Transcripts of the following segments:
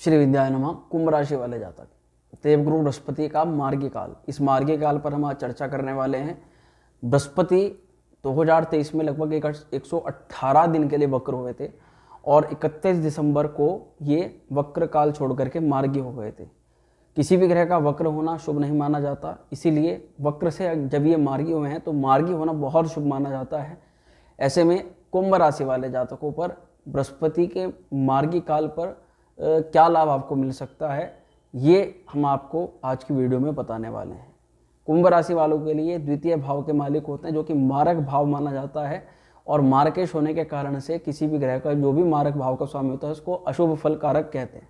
श्री विद्याय नमः। कुंभ राशि वाले जातक, देवगुरु बृहस्पति का मार्गी काल, इस मार्गी काल पर हम आज चर्चा करने वाले हैं। बृहस्पति 2023 में लगभग 118 दिन के लिए वक्र हुए थे और 31 दिसंबर को ये वक्र काल छोड़ करके मार्गी हो गए थे। किसी भी ग्रह का वक्र होना शुभ नहीं माना जाता, इसीलिए वक्र से जब ये मार्गी हुए हैं तो मार्गी होना बहुत शुभ माना जाता है। ऐसे में कुंभ राशि वाले जातकों पर बृहस्पति के मार्गी काल पर क्या लाभ आपको मिल सकता है, ये हम आपको आज की वीडियो में बताने वाले हैं। कुंभ राशि वालों के लिए द्वितीय भाव के मालिक होते हैं, जो कि मारक भाव माना जाता है और मार्केश होने के कारण से किसी भी ग्रह का जो भी मारक भाव का स्वामी होता है उसको अशुभ फल कारक कहते हैं।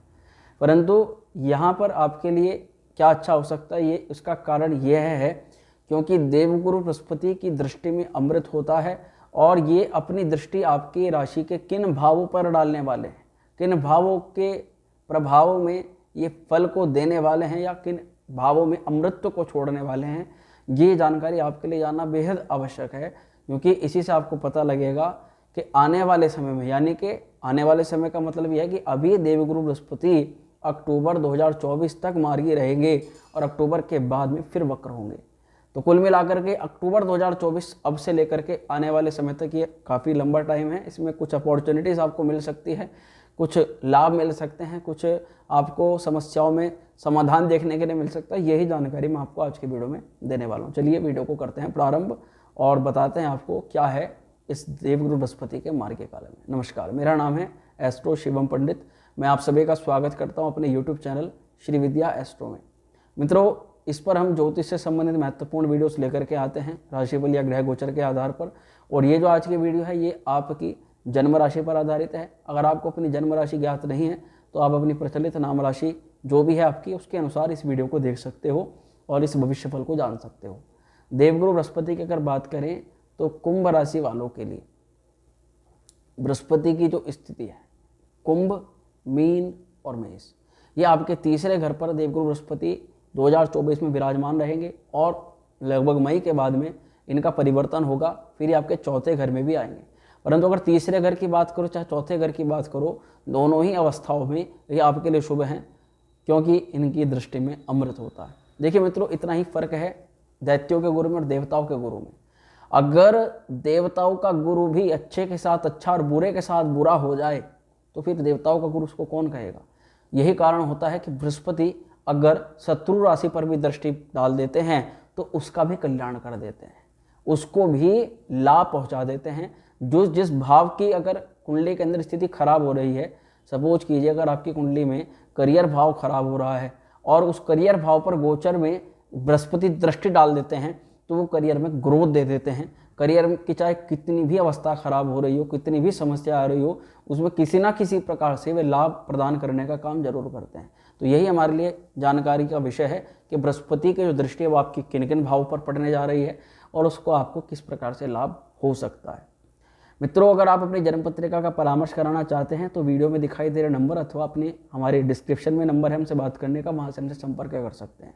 परंतु यहाँ पर आपके लिए क्या अच्छा हो सकता है, ये इसका कारण यह है क्योंकि देवगुरु बृहस्पति की दृष्टि में अमृत होता है और ये अपनी दृष्टि आपकी राशि के किन भावों पर डालने वाले हैं, किन भावों के प्रभावों में ये फल को देने वाले हैं या किन भावों में अमृत को छोड़ने वाले हैं, ये जानकारी आपके लिए जानना बेहद आवश्यक है। क्योंकि इसी से आपको पता लगेगा कि आने वाले समय में, यानी कि आने वाले समय का मतलब यह है कि अभी देवगुरु बृहस्पति अक्टूबर 2024 तक मार्गी रहेंगे और अक्टूबर के बाद में फिर वक्र होंगे। तो कुल मिलाकर के अक्टूबर 2024 अब से लेकर के आने वाले समय तक ये काफ़ी लंबा टाइम है। इसमें कुछ अपॉर्चुनिटीज़ आपको मिल सकती है, कुछ लाभ मिल सकते हैं, कुछ आपको समस्याओं में समाधान देखने के लिए मिल सकता है। यही जानकारी मैं आपको आज की वीडियो में देने वाला हूँ। चलिए वीडियो को करते हैं प्रारंभ और बताते हैं आपको क्या है इस देवगुरु बृहस्पति के मार्गी काल में। नमस्कार, मेरा नाम है एस्ट्रो शिवम पंडित। मैं आप सभी का स्वागत करता हूँ अपने यूट्यूब चैनल श्री विद्या एस्ट्रो में। मित्रों, इस पर हम ज्योतिष से संबंधित महत्वपूर्ण वीडियोस लेकर के आते हैं राशिफल या ग्रह गोचर के आधार पर। और ये जो आज की वीडियो है ये आपकी जन्म राशि पर आधारित है। अगर आपको अपनी जन्म राशि ज्ञात नहीं है तो आप अपनी प्रचलित नाम राशि जो भी है आपकी, उसके अनुसार इस वीडियो को देख सकते हो और इस भविष्यफल को जान सकते हो। देवगुरु बृहस्पति की अगर बात करें तो कुंभ राशि वालों के लिए बृहस्पति की जो स्थिति है, कुंभ, मीन और मेष, ये आपके तीसरे घर पर देवगुरु बृहस्पति 2024 में विराजमान रहेंगे और लगभग मई के बाद में इनका परिवर्तन होगा, फिर ये आपके चौथे घर में भी आएंगे। परंतु अगर तीसरे घर की बात करो चाहे चौथे घर की बात करो, दोनों ही अवस्थाओं में ये आपके लिए शुभ हैं क्योंकि इनकी दृष्टि में अमृत होता है। देखिए मित्रों, इतना ही फर्क है दैत्यों के गुरु में और देवताओं के गुरु में। अगर देवताओं का गुरु भी अच्छे के साथ अच्छा और बुरे के साथ बुरा हो जाए तो फिर देवताओं का गुरु उसको कौन कहेगा। यही कारण होता है कि बृहस्पति अगर शत्रु राशि पर भी दृष्टि डाल देते हैं तो उसका भी कल्याण कर देते हैं, उसको भी लाभ पहुंचा देते हैं। जो जिस भाव की अगर कुंडली के अंदर स्थिति खराब हो रही है, सपोज कीजिए अगर आपकी कुंडली में करियर भाव खराब हो रहा है और उस करियर भाव पर गोचर में बृहस्पति दृष्टि डाल देते हैं तो वो करियर में ग्रोथ दे देते हैं। करियर की चाहे कितनी भी अवस्था खराब हो रही हो, कितनी भी समस्या आ रही हो, उसमें किसी ना किसी प्रकार से वे लाभ प्रदान करने का काम जरूर करते हैं। तो यही हमारे लिए जानकारी का विषय है कि बृहस्पति की जो दृष्टि है वो आपकी किन किन भाव पर पड़ने जा रही है और उसको आपको किस प्रकार से लाभ हो सकता है। मित्रों, अगर आप अपनी जन्म पत्रिका का परामर्श कराना चाहते हैं तो वीडियो में दिखाई दे रहे नंबर अथवा अपने हमारे डिस्क्रिप्शन में नंबर है हमसे बात करने का, वहाँ से हमसे संपर्क कर सकते हैं।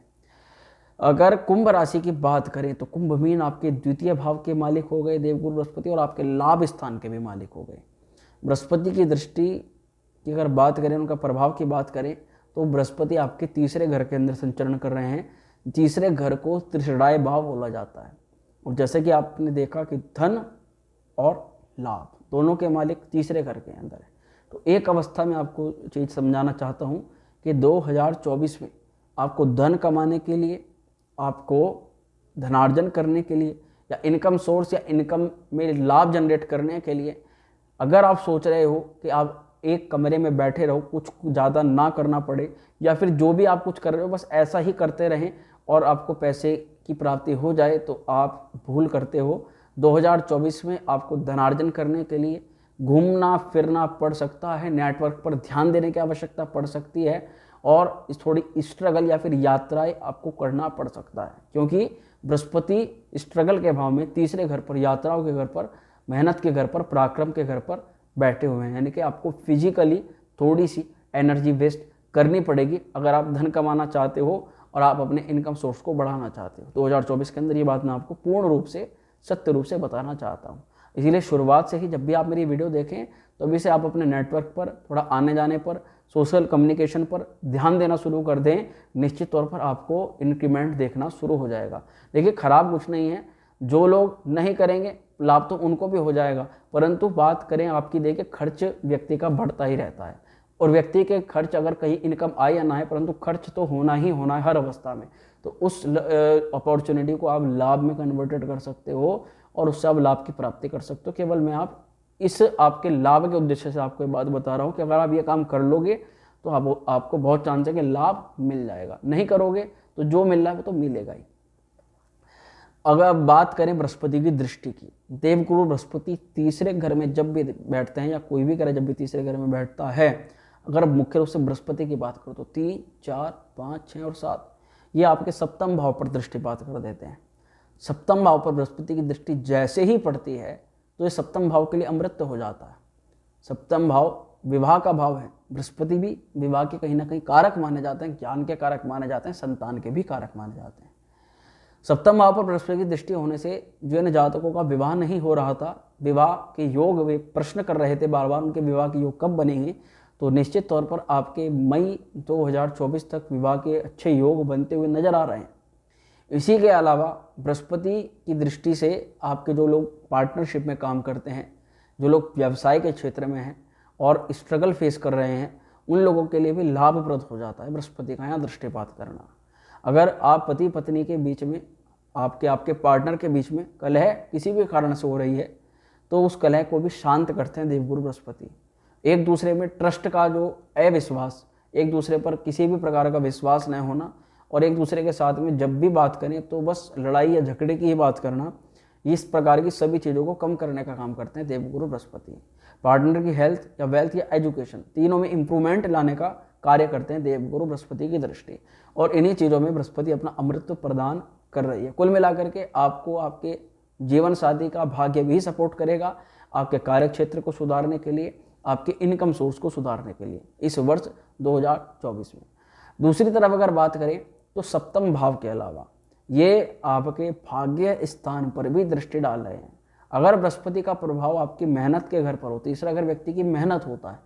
अगर कुंभ राशि की बात करें तो कुंभ मीन आपके द्वितीय भाव के मालिक हो गए देवगुरु बृहस्पति और आपके लाभ स्थान के भी मालिक हो गए। बृहस्पति की दृष्टि की अगर बात करें, उनका प्रभाव की बात करें तो बृहस्पति आपके तीसरे घर के अंदर संचरण कर रहे हैं। तीसरे घर को त्रिषणाय भाव बोला जाता है और जैसे कि आपने देखा कि धन और लाभ दोनों के मालिक तीसरे घर के अंदर है। तो एक अवस्था में आपको चीज़ समझाना चाहता हूँ कि 2024 में आपको धन कमाने के लिए, आपको धनार्जन करने के लिए या इनकम सोर्स या इनकम में लाभ जनरेट करने के लिए अगर आप सोच रहे हो कि आप एक कमरे में बैठे रहो, कुछ ज़्यादा ना करना पड़े, या फिर जो भी आप कुछ कर रहे हो बस ऐसा ही करते रहें और आपको पैसे की प्राप्ति हो जाए, तो आप भूल करते हो। 2024 में आपको धनार्जन करने के लिए घूमना फिरना पड़ सकता है, नेटवर्क पर ध्यान देने की आवश्यकता पड़ सकती है और थोड़ी स्ट्रगल या फिर यात्राएं आपको करना पड़ सकता है क्योंकि बृहस्पति स्ट्रगल के भाव में तीसरे घर पर, यात्राओं के घर पर, मेहनत के घर पर, पराक्रम के घर पर बैठे हुए हैं। यानी कि आपको फिजिकली थोड़ी सी एनर्जी वेस्ट करनी पड़ेगी अगर आप धन कमाना चाहते हो और आप अपने इनकम सोर्स को बढ़ाना चाहते हो। 2024 के अंदर ये बात मैं आपको पूर्ण रूप से सत्य रूप से बताना चाहता हूँ। इसीलिए शुरुआत से ही जब भी आप मेरी वीडियो देखें तो अभी से आप अपने नेटवर्क पर थोड़ा आने जाने पर सोशल कम्युनिकेशन पर ध्यान देना शुरू कर दें, निश्चित तौर पर आपको इंक्रीमेंट देखना शुरू हो जाएगा। देखिए खराब कुछ नहीं है, जो लोग नहीं करेंगे लाभ तो उनको भी हो जाएगा, परंतु बात करें आपकी, देखिए खर्च व्यक्ति का बढ़ता ही रहता है, और व्यक्ति के खर्च अगर कहीं इनकम आए या ना आए, परंतु खर्च तो होना ही होना है हर अवस्था में। तो उस अपॉर्चुनिटी को आप लाभ में कन्वर्टेड कर सकते हो और उससे आप लाभ की प्राप्ति कर सकते हो। केवल मैं इस आपके लाभ के उद्देश्य से आपको ये बात बता रहा हूँ कि अगर आप ये काम कर लोगे तो आपको बहुत चांस है कि लाभ मिल जाएगा, नहीं करोगे तो जो मिल रहा है वो तो मिलेगा ही। अगर बात करें बृहस्पति की दृष्टि की, देवगुरु बृहस्पति तीसरे घर में जब भी बैठते हैं, या कोई भी करे जब भी तीसरे घर में बैठता है, अगर मुख्य रूप से बृहस्पति की बात करो तो 3, 4, 5, 6 और 7 ये आपके सप्तम भाव पर दृष्टिपात कर देते हैं। सप्तम भाव पर बृहस्पति की दृष्टि जैसे ही पड़ती है तो ये सप्तम भाव के लिए अमृत हो जाता है। सप्तम भाव विवाह का भाव है, बृहस्पति भी विवाह के कहीं ना कहीं कारक माने जाते हैं, ज्ञान के कारक माने जाते हैं, संतान के भी कारक माने जाते हैं। सप्तम भाव पर बृहस्पति की दृष्टि होने से जिन जातकों का विवाह नहीं हो रहा था, विवाह के योग वे प्रश्न कर रहे थे बार बार उनके विवाह के योग कब बनेंगे, तो निश्चित तौर पर आपके मई 2024 तक विवाह के अच्छे योग बनते हुए नजर आ रहे हैं। इसी के अलावा बृहस्पति की दृष्टि से आपके जो लोग पार्टनरशिप में काम करते हैं, जो लोग व्यवसाय के क्षेत्र में हैं और स्ट्रगल फेस कर रहे हैं, उन लोगों के लिए भी लाभप्रद हो जाता है बृहस्पति का यहाँ दृष्टिपात करना। अगर आप पति पत्नी के बीच में, आपके पार्टनर के बीच में कलह किसी भी कारण से हो रही है, तो उस कलह को भी शांत करते हैं देवगुरु बृहस्पति। एक दूसरे में ट्रस्ट का जो अविश्वास, एक दूसरे पर किसी भी प्रकार का विश्वास न होना, और एक दूसरे के साथ में जब भी बात करें तो बस लड़ाई या झगड़े की ही बात करना, इस प्रकार की सभी चीज़ों को कम करने का काम करते हैं देवगुरु बृहस्पति। पार्टनर की हेल्थ या वेल्थ या एजुकेशन तीनों में इंप्रूवमेंट लाने का कार्य करते हैं देवगुरु बृहस्पति की दृष्टि, और इन्हीं चीज़ों में बृहस्पति अपना अमृत प्रदान कर रही है। कुल मिलाकर के आपको आपके जीवन साथी का भाग्य भी सपोर्ट करेगा, आपके कार्य क्षेत्र को सुधारने के लिए, आपके इनकम सोर्स को सुधारने के लिए इस वर्ष 2024 में। दूसरी तरफ अगर बात करें तो सप्तम भाव के अलावा ये आपके भाग्य स्थान पर भी दृष्टि डाल रहे हैं। अगर बृहस्पति का प्रभाव आपकी मेहनत के घर पर हो, तीसरा घर व्यक्ति की मेहनत होता है,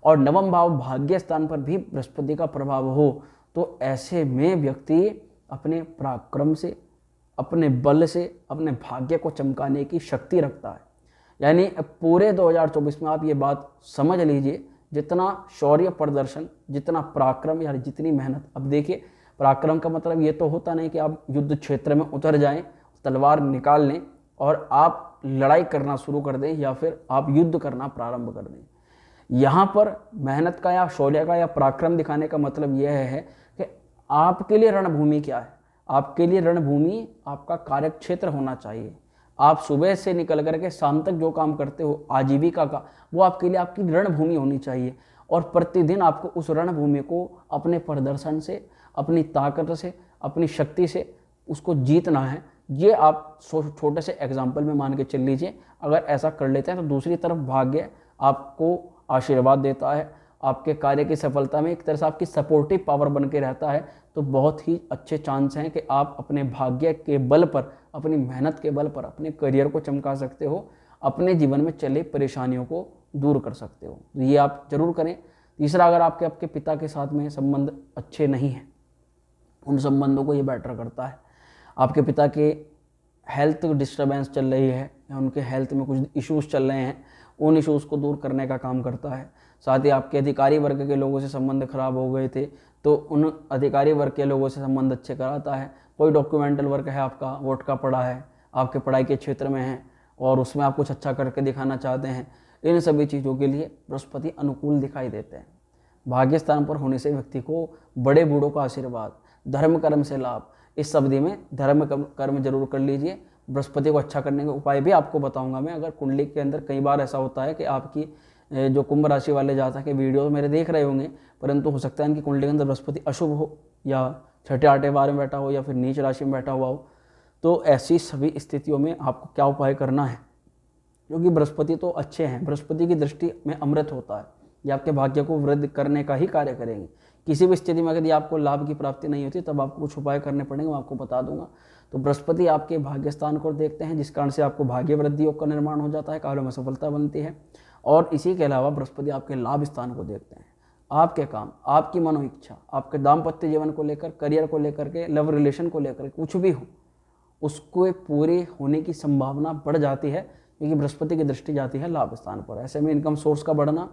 और नवम भाव भाग्य स्थान पर भी बृहस्पति का प्रभाव हो, तो ऐसे में व्यक्ति अपने पराक्रम से, अपने बल से अपने भाग्य को चमकाने की शक्ति रखता है। यानी पूरे 2024 में आप ये बात समझ लीजिए, जितना शौर्य प्रदर्शन, जितना पराक्रम या जितनी मेहनत, अब देखिए पराक्रम का मतलब ये तो होता नहीं कि आप युद्ध क्षेत्र में उतर जाएं, तलवार निकाल लें और आप लड़ाई करना शुरू कर दें, या फिर आप युद्ध करना प्रारंभ कर दें। यहाँ पर मेहनत का या शौर्य का या पराक्रम दिखाने का मतलब यह है कि आपके लिए रणभूमि क्या है। आपके लिए रणभूमि आपका कार्यक्षेत्र होना चाहिए। आप सुबह से निकल करके शाम तक जो काम करते हो आजीविका का, वो आपके लिए आपकी रणभूमि होनी चाहिए, और प्रतिदिन आपको उस रणभूमि को अपने प्रदर्शन से, अपनी ताकत से, अपनी शक्ति से उसको जीतना है। ये आप छोटे से एग्जाम्पल में मान के चल लीजिए। अगर ऐसा कर लेते हैं तो दूसरी तरफ भाग्य आपको आशीर्वाद देता है, आपके कार्य की सफलता में एक तरह से आपकी सपोर्टिव पावर बन के रहता है। तो बहुत ही अच्छे चांस हैं कि आप अपने भाग्य के बल पर, अपनी मेहनत के बल पर अपने करियर को चमका सकते हो, अपने जीवन में चले परेशानियों को दूर कर सकते हो। तो ये आप जरूर करें। तीसरा, अगर आपके पिता के साथ में संबंध अच्छे नहीं हैं, उन संबंधों को ये बेटर करता है। आपके पिता के हेल्थ डिस्टर्बेंस चल रही है या उनके हेल्थ में कुछ इश्यूज़ चल रहे हैं, उन इश्यूज़ को दूर करने का काम करता है। साथ ही आपके अधिकारी वर्ग के लोगों से संबंध खराब हो गए थे तो उन अधिकारी वर्ग के लोगों से संबंध अच्छे कराता है। कोई डॉक्यूमेंटल वर्क है आपका, वो अटका पड़ा है, आपके पढ़ाई के क्षेत्र में है और उसमें आप कुछ अच्छा करके दिखाना चाहते हैं, इन सभी चीज़ों के लिए बृहस्पति अनुकूल दिखाई देते हैं। भाग्य स्थान पर होने से व्यक्ति को बड़े बूढ़ों का आशीर्वाद, धर्म कर्म से लाभ, इस अवधि में धर्म कर्म जरूर कर लीजिए। बृहस्पति को अच्छा करने के उपाय भी आपको बताऊंगा मैं। अगर कुंडली के अंदर कई बार ऐसा होता है कि आपकी जो कुंभ राशि वाले जातक के वीडियो मेरे देख रहे होंगे, परंतु हो सकता है इनकी कुंडली के अंदर बृहस्पति अशुभ हो, या छठे आठे बार में बैठा हो, या फिर नीच राशि में बैठा हुआ हो। तो ऐसी सभी स्थितियों में आपको क्या उपाय करना है, क्योंकि बृहस्पति तो अच्छे हैं, बृहस्पति की दृष्टि में अमृत होता है, ये आपके भाग्य को वृद्धि करने का ही कार्य करेंगे। किसी भी स्थिति में यदि आपको लाभ की प्राप्ति नहीं होती तब आपको कुछ उपाय करने पड़ेंगे, मैं आपको बता दूंगा। तो बृहस्पति आपके भाग्य स्थान को देखते हैं, जिस कारण से आपको भाग्य वृद्धि योग का निर्माण हो जाता है, कार्यों में सफलता बनती है। और इसी के अलावा बृहस्पति आपके लाभ स्थान को देखते हैं। आपके काम, आपकी मनो इच्छा, आपके दाम्पत्य जीवन को लेकर, करियर को लेकर के, लव रिलेशन को लेकर, कुछ भी हो, उसको पूरे होने की संभावना बढ़ जाती है, क्योंकि बृहस्पति की दृष्टि जाती है लाभ स्थान पर। ऐसे में इनकम सोर्स का बढ़ना,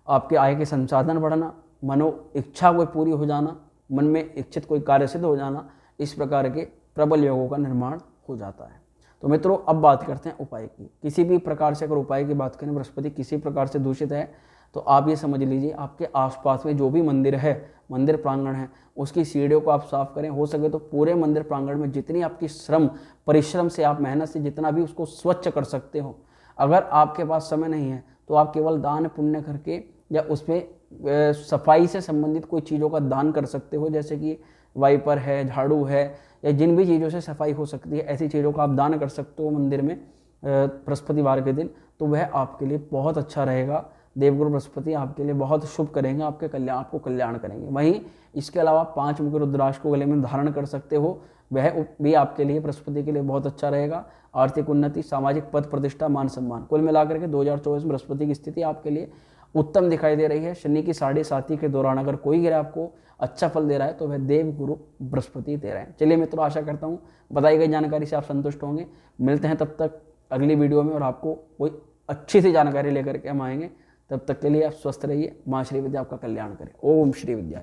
आपके आय के संसाधन बढ़ना, मनो इच्छा कोई पूरी हो जाना, मन में इच्छित कोई कार्य सिद्ध हो जाना, इस प्रकार के प्रबल योगों का निर्माण हो जाता है। तो मित्रों, अब बात करते हैं उपाय की। किसी भी प्रकार से अगर उपाय की बात करें, बृहस्पति किसी प्रकार से दूषित है, तो आप ये समझ लीजिए आपके आसपास में जो भी मंदिर है, मंदिर प्रांगण है, उसकी सीढ़ियों को आप साफ करें। हो सके तो पूरे मंदिर प्रांगण में जितनी आपकी परिश्रम से, आप मेहनत से जितना भी उसको स्वच्छ कर सकते हो। अगर आपके पास समय नहीं है तो आप केवल दान पुण्य करके या उसमें सफाई से संबंधित कोई चीज़ों का दान कर सकते हो, जैसे कि वाइपर है, झाड़ू है, या जिन भी चीज़ों से सफाई हो सकती है, ऐसी चीज़ों का आप दान कर सकते हो मंदिर में बृहस्पतिवार के दिन। तो वह आपके लिए बहुत अच्छा रहेगा। देवगुरु बृहस्पति आपके लिए बहुत शुभ करेंगे, आपको कल्याण करेंगे। वहीं इसके अलावा 5 मुख रुद्राक्ष को गले में धारण कर सकते हो, वह भी आपके लिए, बृहस्पति के लिए बहुत अच्छा रहेगा। आर्थिक उन्नति, सामाजिक पद प्रतिष्ठा, मान सम्मान, कुल मिलाकर के 2024 में बृहस्पति की स्थिति आपके लिए उत्तम दिखाई दे रही है। शनि की 7.5 के दौरान अगर कोई ग्रह आपको अच्छा फल दे रहा है तो वह देव गुरु बृहस्पति दे रहे हैं। चलिए मित्रों, आशा करता हूँ बताई गई जानकारी से आप संतुष्ट होंगे। मिलते हैं तब तक अगली वीडियो में, और आपको कोई अच्छी सी जानकारी लेकर के हम आएंगे। तब तक के लिए आप स्वस्थ रहिए। माँ श्री विद्या आपका कल्याण करे। ओम श्री विद्या।